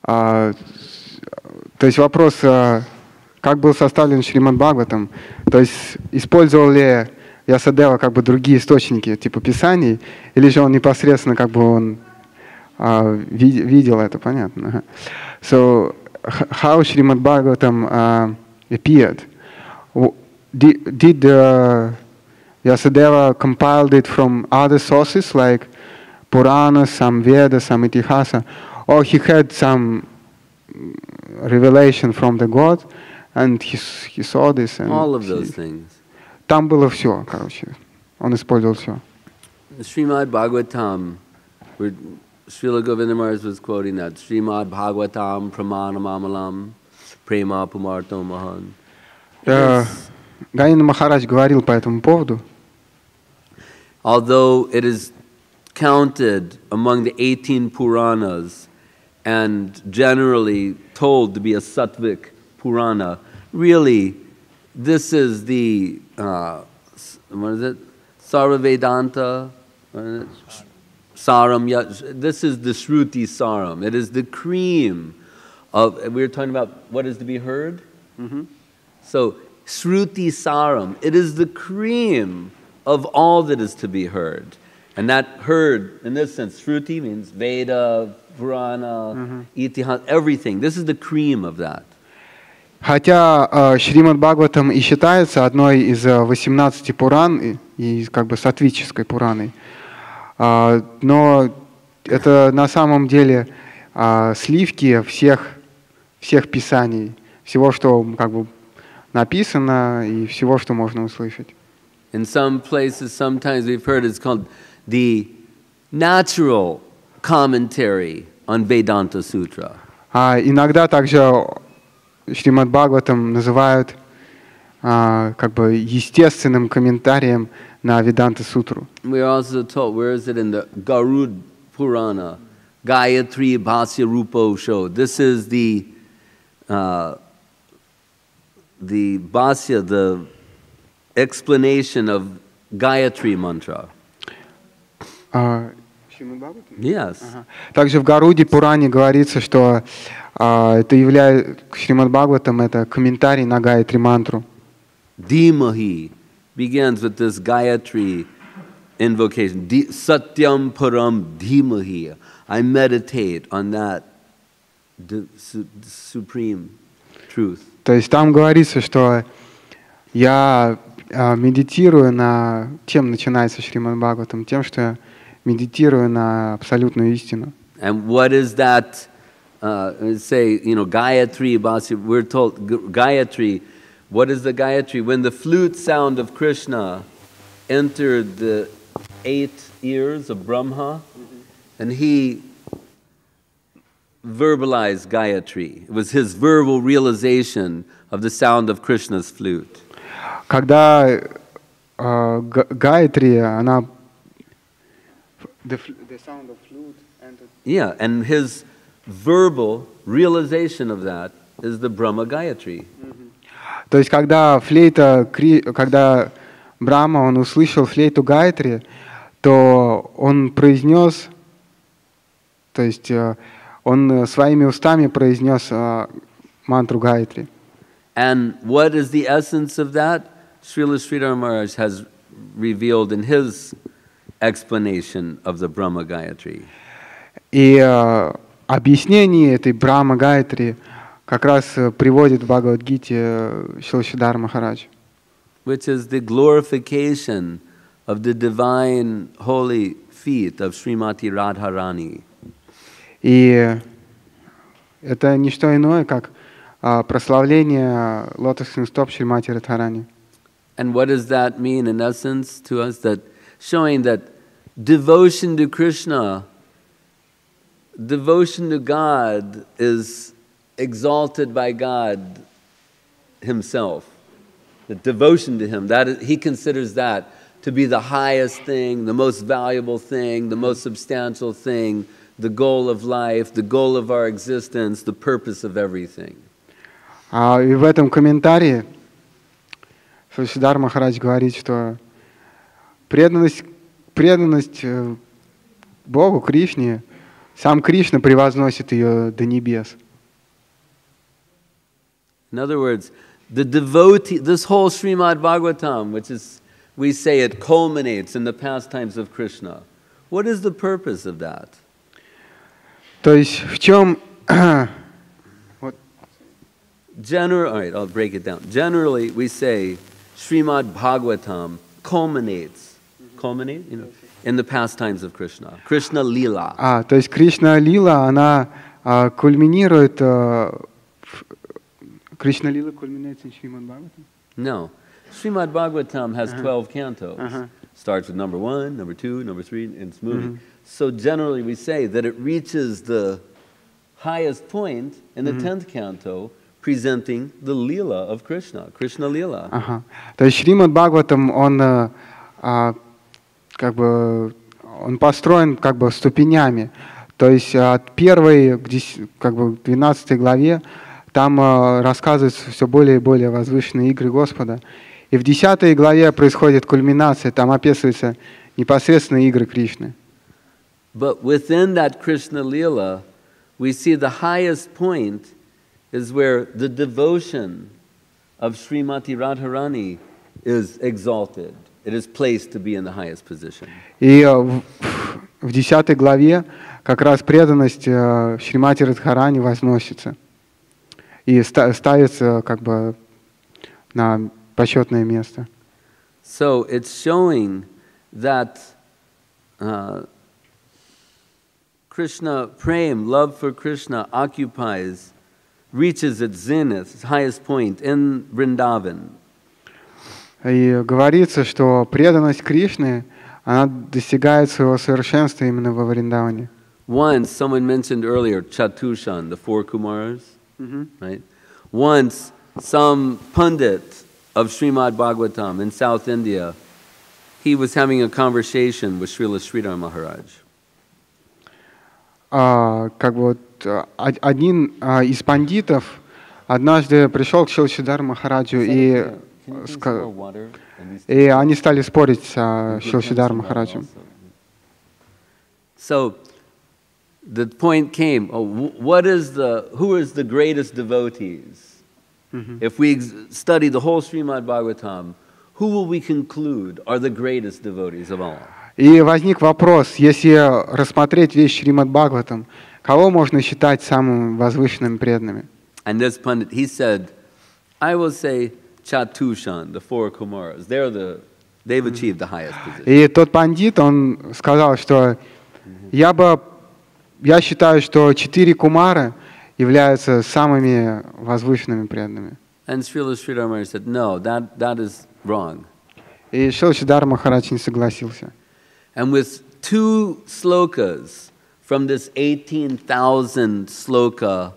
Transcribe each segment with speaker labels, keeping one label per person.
Speaker 1: То есть вопрос, как был составлен Шримад-Бхагаватам, то есть использовал ли Вьясадева как бы другие источники, типа писаний, или же он непосредственно как бы он видел это, понятно. So, how Shrimad-Bhagavatam appeared? Did Vyasadeva compiled it from other sources like Puranas, some Vedas, some Itihasa, or he had some revelation from the God, and he saw this. And
Speaker 2: all of those things.
Speaker 1: Там было все, короче. Он использовал все.
Speaker 2: Shrimad-Bhagavatam, where Srila Govinda Maharaj was quoting that, Shrimad-Bhagavatam pramanamamalam prema pumarto mahan.
Speaker 1: Гаина Махарадж говорил по этому поводу.
Speaker 2: Although it is counted among the 18 Puranas and generally told to be a Sattvic Purana, really, this is the, what is it? Sarva-Vedanta, Saram, this is the Shruti Saram. It is the cream of, we were talking about what is to be heard? So, Shruti Saram, it is the cream of all that is to be heard. And that heard, in this sense, Shruti means Veda, Purana, Itihas, everything. This is the cream of that.
Speaker 1: Хотя Шримад-Бхагаватам и считается одной из 18 Пуран, и как бы саттвической Пураной, но это на самом деле сливки всех писаний, всего, что как бы написано, и всего, что можно услышать.
Speaker 2: In some places, sometimes we've heard it's called the natural commentary on Vedanta Sutra.
Speaker 1: Иногда также Шримад-Бхагаватам называют как бы естественным комментарием на Веданта-сутру.
Speaker 2: We are also told, where is it in the Garud Purana, Gayatri Bhasya Rupo show. This is the Bhasya, the explanation of Gayatri mantra. Yes.
Speaker 1: Также в Гаруде Пуране говорится, что это является Шримад-Бхагаватам, это комментарий на Гайатри-мантру.
Speaker 2: Dhimahi begins with this Gayatri invocation. Satyam param dhimahi. I meditate on that supreme truth.
Speaker 1: То есть там говорится, что я медитирую на... Чем начинается Шримад-Бхагаватам? Тем, что я медитирую на абсолютную истину.
Speaker 2: And what is that? Say, you know, Gayatri, we're told Gayatri. What is the Gayatri? When the flute sound of Krishna entered the 8 ears of Brahma, and he verbalized Gayatri. It was his verbal realization of the sound of Krishna's flute.
Speaker 1: Когда Гайатри, она... The sound of flute entered...
Speaker 2: Yeah, and his verbal realization of that is the Brahma Gayatri.
Speaker 1: То есть, когда Брахма, он услышал флейту Гайатри, то он произнес, то есть он своими устами произнес мантру Гайатри.
Speaker 2: And what is the essence of that? Srila Sridhar Maharaj has revealed in his explanation of the Brahma Gayatri.
Speaker 1: И объяснение этой Брахма Гайатри как раз приводит в Бхагавад-гите Шрила Махарадж.
Speaker 2: Which is the glorification of the divine holy feet of Шримати Радхарани.
Speaker 1: И это не что иное, как прославление лотосных стоп Шримати Радхарани.
Speaker 2: And what does that mean in essence to us? That showing that devotion to Krishna, devotion to God is exalted by God Himself. The devotion to Him, that is, He considers that to be the highest thing, the most valuable thing, the most substantial thing, the goal of life, the goal of our existence, the purpose of everything.
Speaker 1: И в этом комментарии Шрила Махарадж говорит, что преданность Богу, Кришне, Сам Кришна превозносит ее до небес.
Speaker 2: In other words, the devotee, this whole Shrimad-Bhagavatam, which is, we say it culminates in the pastimes of Krishna. What is the purpose of that?
Speaker 1: То есть в чем...
Speaker 2: All right, I'll break it down. Generally, we say Shrimad-Bhagavatam culminates, in the pastimes of Krishna. Krishna Lila.
Speaker 1: То есть Кришна Лила, она кульминирует... Кришна Лила culminates in Shrimad-Bhagavatam?
Speaker 2: No. Shrimad-Bhagavatam has 12 cantos. Starts with number 1, number 2, number 3, and it's moving. So generally we say that it reaches the highest point in the 10th canto, presenting the Leela of Krishna, Krishna Leela.
Speaker 1: То есть Шримад-Бхагаватам, он как бы он построен как бы ступенями. То есть от первой к как бы 12 главе там рассказываются все более и более возвышенные игры Господа. И в 10 главе происходит кульминация, там описываются непосредственно игры Кришны.
Speaker 2: But within that Krishna Leela, we see the highest point is where the devotion of Shrimati Radharani is exalted. It is placed to be in the highest position.
Speaker 1: И в 10 главе как раз преданность Шримати Радхарани возносится и ставится как бы на почетное место.
Speaker 2: So it's showing that Krishna Prem, love for Krishna, reaches its zenith, its highest point in Vrindavan.
Speaker 1: И говорится, что преданность Кришны, она достигает своего совершенства именно во Вриндаване.
Speaker 2: Once, someone mentioned earlier, Chatushan, the 4 Kumaras, right? Once, some pundit of Shrimad-Bhagavatam in South India, he was having a conversation with Srila Sridhar Maharaj.
Speaker 1: Как бы вот один из пандитов однажды пришел к Шрила Махараджу и они стали спорить с Шрила Махараджем.
Speaker 2: So the point came, who is the greatest devotees? If we study the whole Shrimad-Bhagavatam, who will we conclude are the greatest devotees of all?
Speaker 1: И возник вопрос, если рассмотреть весь Шримад-Бхагаватам, кого можно считать самыми возвышенными преданными?
Speaker 2: And this pundit, he said, I will say Chatushan, the 4 Kumaras. They've achieved the highest position.
Speaker 1: И тот пандит, он сказал, что я считаю, что 4 кумара являются самыми возвышенными преданными.
Speaker 2: And Srila Maharaj said, no, that is wrong.
Speaker 1: И Шрила Махарадж не согласился.
Speaker 2: And with 2 slokas from this 18,000 sloka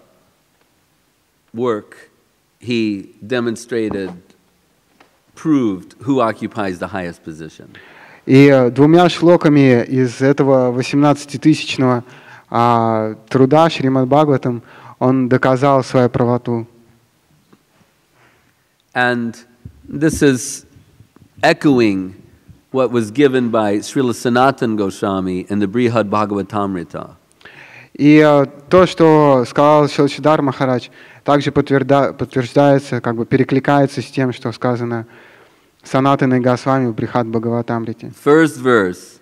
Speaker 2: work, he proved who occupies the highest position.
Speaker 1: И 2 шлоками из этого 18-тысячного труда Шримад-Бхагаватам он доказал свою правоту.
Speaker 2: And this is echoing what was given by Srila Sanatana Goswami in the Brihad Bhagavatamrita.
Speaker 1: И то, что сказал Шрила Махарадж, также подтверждается, как бы перекликается с тем, что сказано Санатаной Госвами в Брихад Бхагаватамрите.
Speaker 2: First verse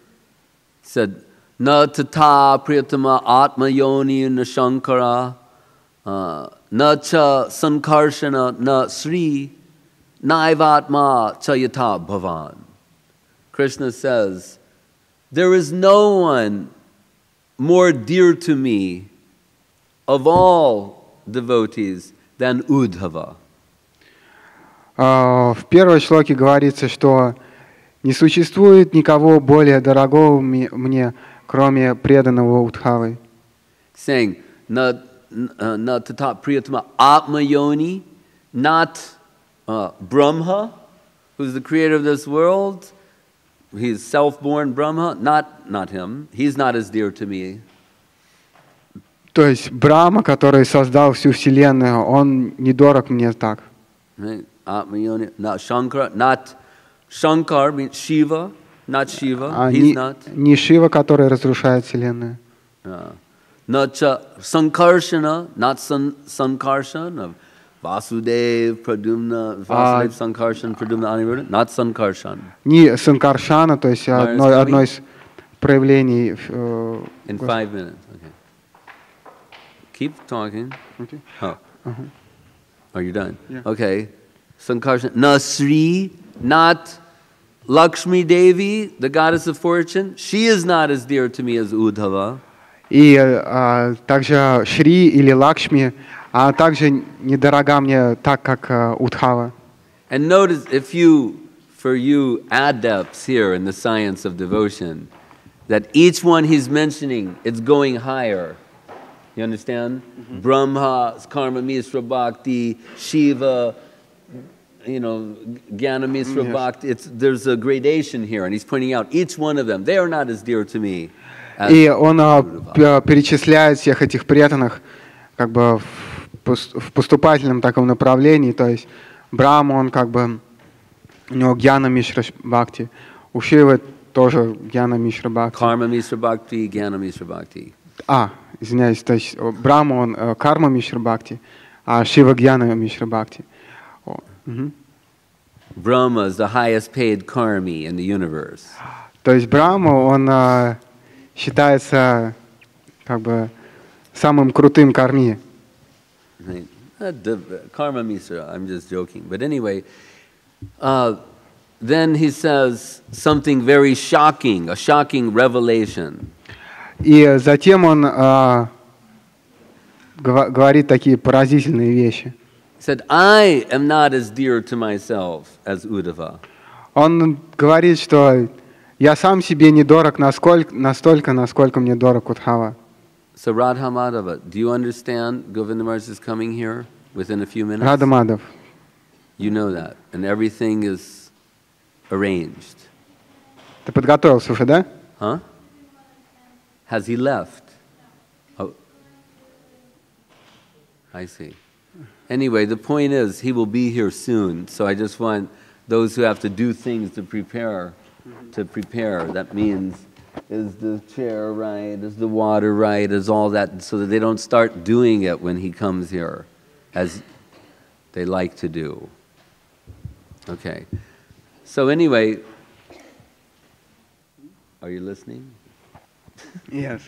Speaker 2: said, "Na tata priyatama atma yoni na shankara, na cha sankarshana na sri, naivatma chayata bhavan." Krishna says, there is no one more dear to me of all devotees than Uddhava.
Speaker 1: В первой шлоке говорится, что не существует никого более дорогого мне, кроме преданного Удхавы.
Speaker 2: Saying, na tata priyatama atma yoni, not Brahma, who's the creator of this world. He's self-born Brahma, not him. He's not as dear to me.
Speaker 1: То есть Брахма, который создал всю вселенную, он не дорог мне так.
Speaker 2: Not Shankar, means Shiva, not Shiva. He's not.
Speaker 1: Не Шива, который разрушает вселенную.
Speaker 2: Nacha Sankarshana, not Sankarshan, Vasudev, Pradumna, Vasudev, Sankarshan, Pradumna, Aniruddha, not Sankarshan.
Speaker 1: Не Санкаршана, то есть одно из проявлений.
Speaker 2: In 5 minutes, okay. Keep talking.
Speaker 1: Okay.
Speaker 2: Oh. Are you done?
Speaker 1: Yeah.
Speaker 2: Okay. Sankarshan, na Sri, not Lakshmi Devi, the goddess of fortune. She is not as dear to me as Uddhava.
Speaker 1: И также Шри или Лакшми, а также недорога мне так, как Удхава.
Speaker 2: And notice, for you adepts here in the science of devotion, that each one he's mentioning, it's going higher. You understand? Mm-hmm. Brahma, Karma Misra Bhakti, Shiva, Jnana Misra Bhakti. There's a gradation here, and he's pointing out each one of them. They are not as dear to me.
Speaker 1: И он перечисляет всех этих преданных как бы в поступательном таком направлении, то есть Брахма, он как бы, у него Гьяна Мишра Бхакти, у Шивы тоже Гьяна Мишра Бхакти.
Speaker 2: Карма Мишра Бхакти, Гьяна Мишра Бхакти.
Speaker 1: Извиняюсь, то есть Брахма, он Карма Мишра Бхакти, а Шива Гьяна Мишра Бхакти.
Speaker 2: Brahma is the highest paid karmi in the universe.
Speaker 1: То есть Брахма, он считается как бы самым крутым карми.
Speaker 2: Karma Misra, I'm just joking. But anyway, then he says something very shocking, a shocking revelation.
Speaker 1: И затем он говорит такие поразительные вещи.
Speaker 2: He said, I am not as dear to myself as Uddhava.
Speaker 1: Он говорит, что я сам себе не дорог настолько, насколько мне дорог Удхава.
Speaker 2: So Radha Madhava, do you understand Govinda Maharaj is coming here within a few minutes?
Speaker 1: Рада Мадхав.
Speaker 2: You know that, and everything is arranged.
Speaker 1: Ты подготовился уже, да?
Speaker 2: Huh? Has he left? Oh, I see. Anyway, the point is, he will be here soon. So I just want those who have to do things to prepare. That means, is the chair right? Is the water right? Is all that, so that they don't start doing it when he comes here, as they like to do. Okay. So anyway, are you listening?
Speaker 1: Yes.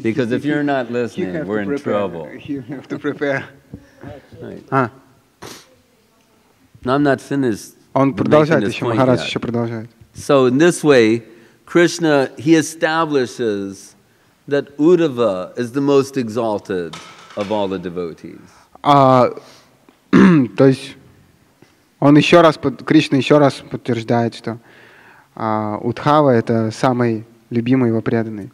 Speaker 2: Because if you're not listening, we're in trouble.
Speaker 1: You have to prepare.
Speaker 2: Right. No, I'm not finished.
Speaker 1: Он продолжает еще, Махарадж еще продолжает.
Speaker 2: So in this way, Krishna, he establishes that Uddhava is the most exalted of all the devotees.
Speaker 1: То есть он еще раз, Кришна еще раз подтверждает, что Удхава это самый любимый его преданный.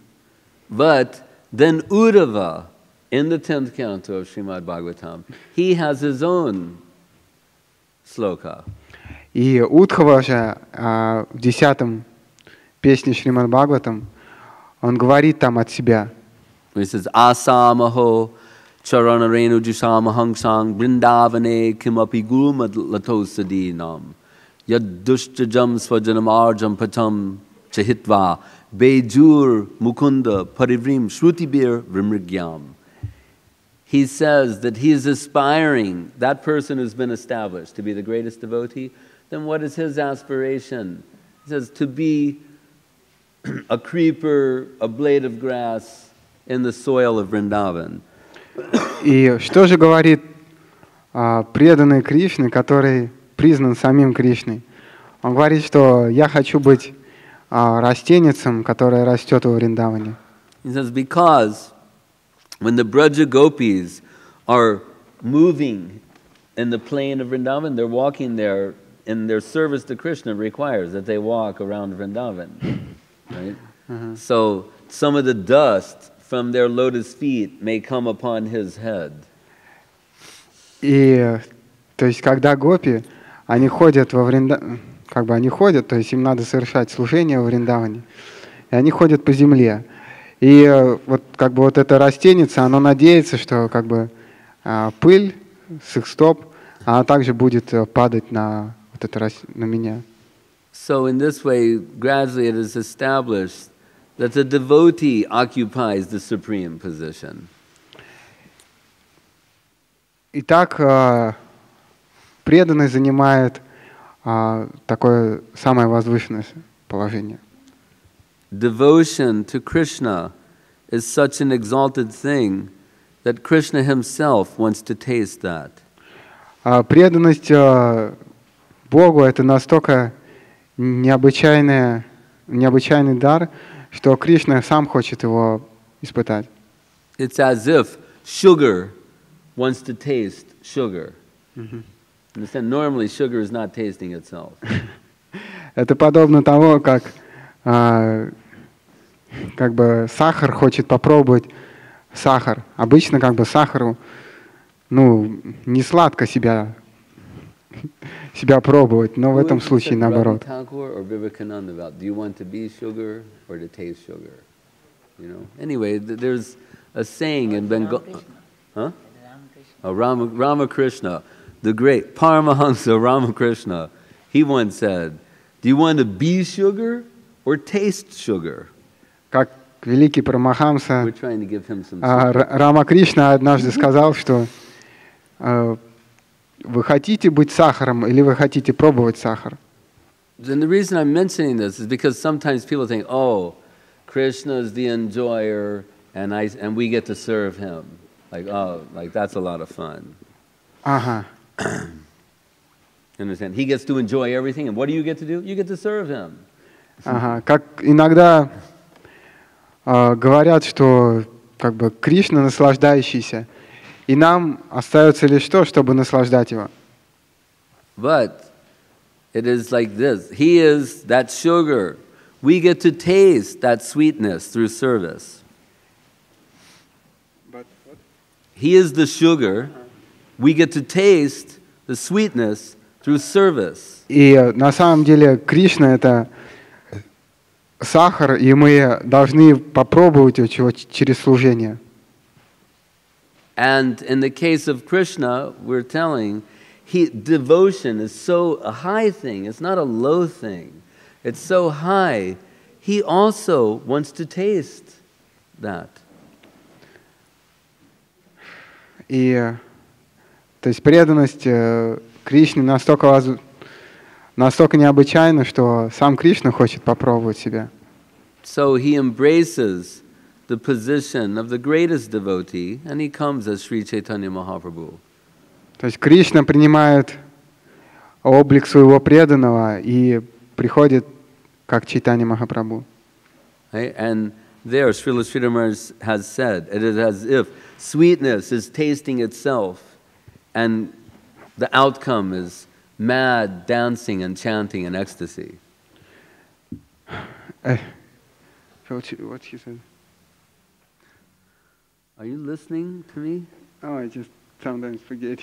Speaker 2: But then Uddhava, in the 10th canto of Shrimad-Bhagavatam, he has his own sloka.
Speaker 1: И Удхава же в 10-м песне Шримад-Бхагаватам, он говорит там от себя.
Speaker 2: He says, Asamaho charanarenu jusamahang brindavane kimapi gulmad latosadinam yaddustajam swajanamarjam patam chahitva bejur mukunda parivrim shrutibir vrimrigyam. He says that he is aspiring, that person who's been established to be the greatest devotee. Then what is his aspiration? He says to be a creeper, a blade of grass in the soil of Vrindavan.
Speaker 1: И что же говорит преданный Кришне, который признан самим Кришной? Он говорит, что я хочу быть растенницем, которое растет во Вриндаване.
Speaker 2: He says because when the Braja Gopis are moving in the plain of Vrindavan, they're walking there, and their service to Krishna requires that they walk around Vrindavan, right? So some of the dust from their lotus feet may come upon his head.
Speaker 1: И то есть когда гопи, они ходят во Вриндаван, как бы они ходят, то есть им надо совершать служение во Вриндаване, и они ходят по земле. И вот как бы вот эта растеница, она надеется, что как бы пыль с их стоп, она также будет падать на вот это на меня.
Speaker 2: So in this way, gradually it is established that the devotee occupies the supreme position.
Speaker 1: Итак, преданный занимает такое самое возвышенное положение.
Speaker 2: Devotion to Krishna is such an exalted thing that Krishna himself wants to taste that.
Speaker 1: Преданность Богу — это настолько необычайный дар, что Кришна сам хочет его испытать.
Speaker 2: It's as if sugar wants to taste sugar. Understand? Normally, sugar is not tasting itself.
Speaker 1: Это подобно тому, как бы сахар хочет попробовать сахар. Обычно как бы сахару, не сладко себя пробовать, но в этом случае наоборот.
Speaker 2: Anyway, there's a saying in Bengal. Huh? Ramakrishna, the great Paramahansa Ramakrishna, he once said, "Do you want to be sugar or taste sugar?"
Speaker 1: Как великий Парамахамса Рамакришна однажды сказал, что вы хотите быть сахаром или вы хотите пробовать сахар?
Speaker 2: And the reason I'm mentioning this is because sometimes people think, "Oh, Krishna is the enjoyer, and we get to serve him." Like that's a lot of fun.
Speaker 1: Ага.
Speaker 2: Understand? He gets to enjoy everything, and what do you get to do? You get to serve him.
Speaker 1: Ага. Как иногда говорят, что как бы Кришна наслаждающийся, и нам остается лишь то, чтобы наслаждать его.
Speaker 2: But it is like this. He is that sugar. We get to taste that sweetness through service.
Speaker 1: But what?
Speaker 2: He is the sugar. We get to taste the sweetness through service.
Speaker 1: И на самом деле Кришна — это сахар, и мы должны попробовать его через служение.
Speaker 2: And in the case of Krishna, we're telling, devotion is so a high thing. It's not a low thing. It's so high. He also wants to taste that.
Speaker 1: И то есть преданность Кришне настолько необычайна, что сам Кришна хочет попробовать себя.
Speaker 2: So he embraces the position of the greatest devotee, and he comes as Sri Chaitanya Mahaprabhu.
Speaker 1: То есть Кришна принимает облик своего преданного и приходит как Чайтанья Махапрабху.
Speaker 2: And there, Srila Sridhar has said, it is as if sweetness is tasting itself, and the outcome is mad dancing and chanting and ecstasy.
Speaker 1: What he said?
Speaker 2: Are you listening to me?
Speaker 1: Oh, I just sometimes forget,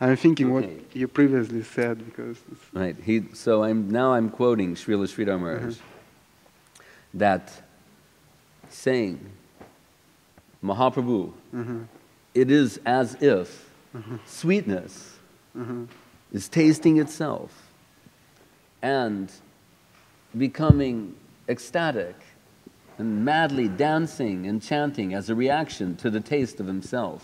Speaker 1: I'm thinking what you previously said because.
Speaker 2: Right. I'm quoting Srila Sridhar Maharaj, that saying, Mahaprabhu, it is as if sweetness is tasting itself and becoming ecstatic and madly dancing and chanting as a reaction to the taste of himself.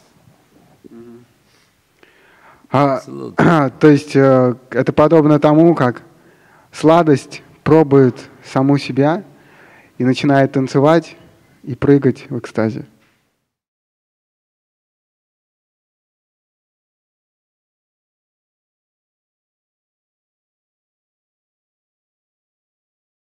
Speaker 1: То есть это подобно тому, как сладость пробует саму себя и начинает танцевать и прыгать в экстазе.